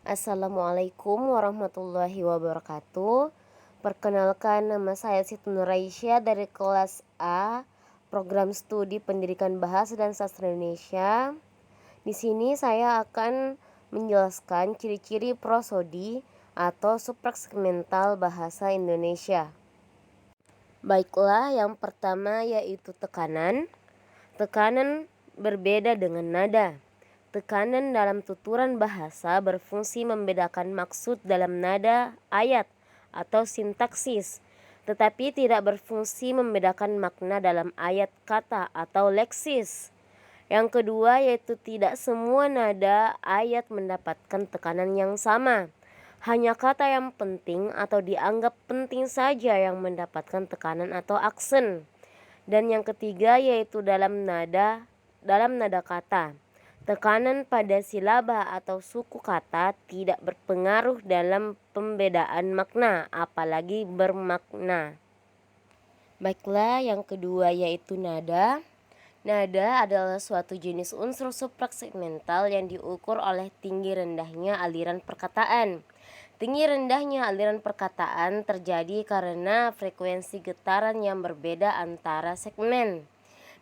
Assalamualaikum warahmatullahi wabarakatuh. Perkenalkan, nama saya Siti Nuraisyah dari kelas A, Program Studi Pendidikan Bahasa dan Sastra Indonesia. Di sini saya akan menjelaskan ciri-ciri prosodi atau supraksegmental bahasa Indonesia. Baiklah, yang pertama yaitu tekanan. Tekanan berbeda dengan nada. Tekanan dalam tuturan bahasa berfungsi membedakan maksud dalam nada, ayat, atau sintaksis, tetapi tidak berfungsi membedakan makna dalam ayat, kata, atau leksis. Yang kedua yaitu tidak semua nada ayat mendapatkan tekanan yang sama. Hanya kata yang penting atau dianggap penting saja yang mendapatkan tekanan atau aksen. Dan yang ketiga yaitu dalam nada kata. Tekanan pada silaba atau suku kata tidak berpengaruh dalam pembedaan makna, apalagi bermakna. Baiklah, yang kedua yaitu nada. Nada adalah suatu jenis unsur supraksegmental yang diukur oleh tinggi rendahnya aliran perkataan. Tinggi rendahnya aliran perkataan terjadi karena frekuensi getaran yang berbeda antara segmen.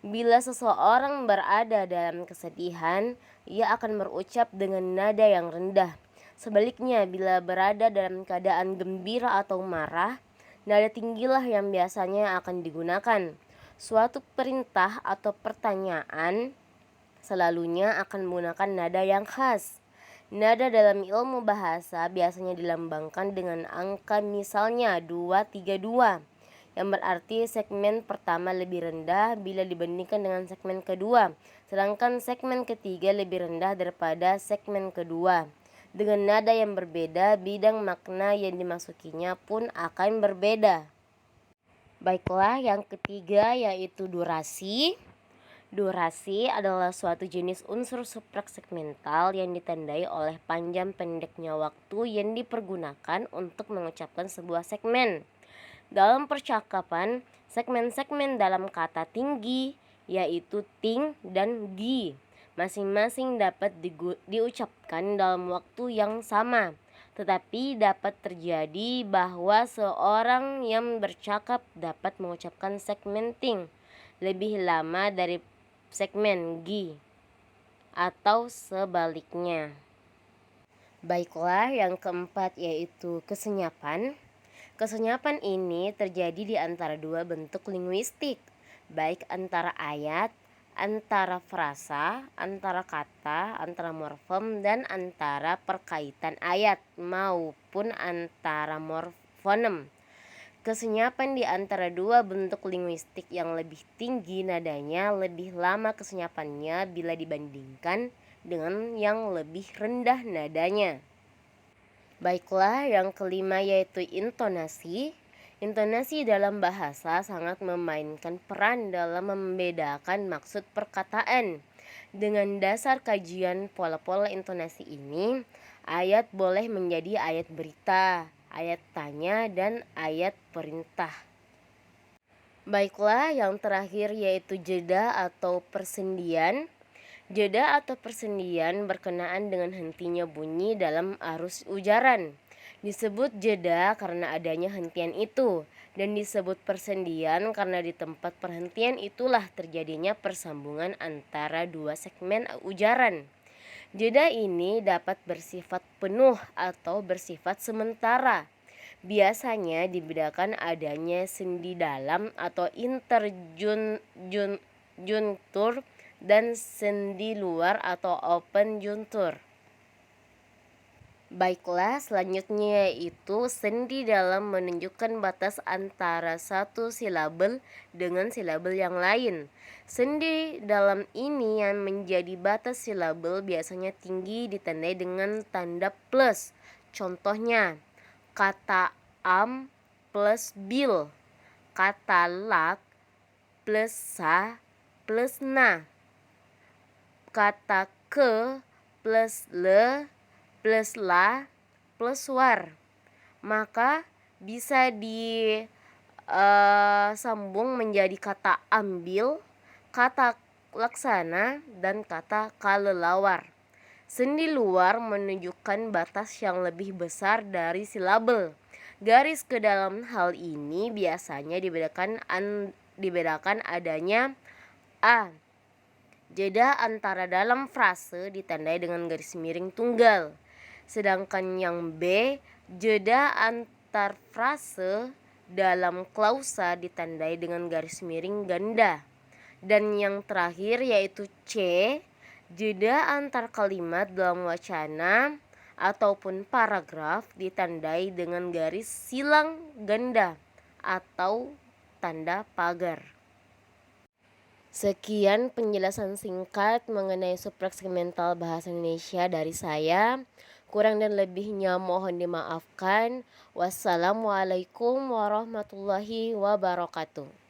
Bila seseorang berada dalam kesedihan, ia akan berucap dengan nada yang rendah. Sebaliknya, bila berada dalam keadaan gembira atau marah, nada tinggilah yang biasanya akan digunakan. Suatu perintah atau pertanyaan selalunya akan menggunakan nada yang khas. Nada dalam ilmu bahasa biasanya dilambangkan dengan angka, misalnya 232. Yang berarti segmen pertama lebih rendah bila dibandingkan dengan segmen kedua, sedangkan segmen ketiga lebih rendah daripada segmen kedua. Dengan nada yang berbeda, bidang makna yang dimasukinya pun akan berbeda. Baiklah, yang ketiga yaitu durasi. Durasi adalah suatu jenis unsur supraksegmental yang ditandai oleh panjang pendeknya waktu yang dipergunakan untuk mengucapkan sebuah segmen. Dalam percakapan, segmen-segmen dalam kata tinggi, yaitu ting dan gi, masing-masing dapat diucapkan dalam waktu yang sama. Tetapi dapat terjadi bahwa seorang yang bercakap dapat mengucapkan segmen ting lebih lama dari segmen gi, atau sebaliknya. Baiklah, yang keempat yaitu kesenyapan. Kesenyapan ini terjadi di antara dua bentuk linguistik, baik antara ayat, antara frasa, antara kata, antara morfem, dan antara perkaitan ayat maupun antara morfonem. Kesenyapan di antara dua bentuk linguistik yang lebih tinggi nadanya lebih lama kesenyapannya bila dibandingkan dengan yang lebih rendah nadanya. Baiklah, yang kelima yaitu intonasi. Intonasi dalam bahasa sangat memainkan peran dalam membedakan maksud perkataan. Dengan dasar kajian pola-pola intonasi ini, ayat boleh menjadi ayat berita, ayat tanya, dan ayat perintah. Baiklah, yang terakhir yaitu jeda atau persendian. Jeda atau persendian berkenaan dengan hentinya bunyi dalam arus ujaran. Disebut jeda karena adanya hentian itu, dan disebut persendian karena di tempat perhentian itulah terjadinya persambungan antara dua segmen ujaran. Jeda ini dapat bersifat penuh atau bersifat sementara. Biasanya dibedakan adanya sendi dalam atau interjuntur dan sendi luar atau open juntur. Baiklah, selanjutnya yaitu sendi dalam menunjukkan batas antara satu silabel dengan silabel yang lain. Sendi dalam ini yang menjadi batas silabel biasanya tinggi ditandai dengan tanda plus. Contohnya, kata am plus bil, kata lak plus sa plus na, kata ke plus le plus la plus war. Maka bisa disambung menjadi kata ambil, kata laksana, dan kata kalelawar. Sendi luar menunjukkan batas yang lebih besar dari silabel. Garis ke dalam hal ini biasanya dibedakan adanya a. Jeda antara dalam frase ditandai dengan garis miring tunggal. Sedangkan yang b. Jeda antar frase dalam klausa ditandai dengan garis miring ganda. Dan yang terakhir yaitu c. Jeda antar kalimat dalam wacana ataupun paragraf ditandai dengan garis silang ganda atau tanda pagar. Sekian penjelasan singkat mengenai supreks segmental bahasa Indonesia dari saya. Kurang dan lebihnya mohon dimaafkan. Wassalamualaikum warahmatullahi wabarakatuh.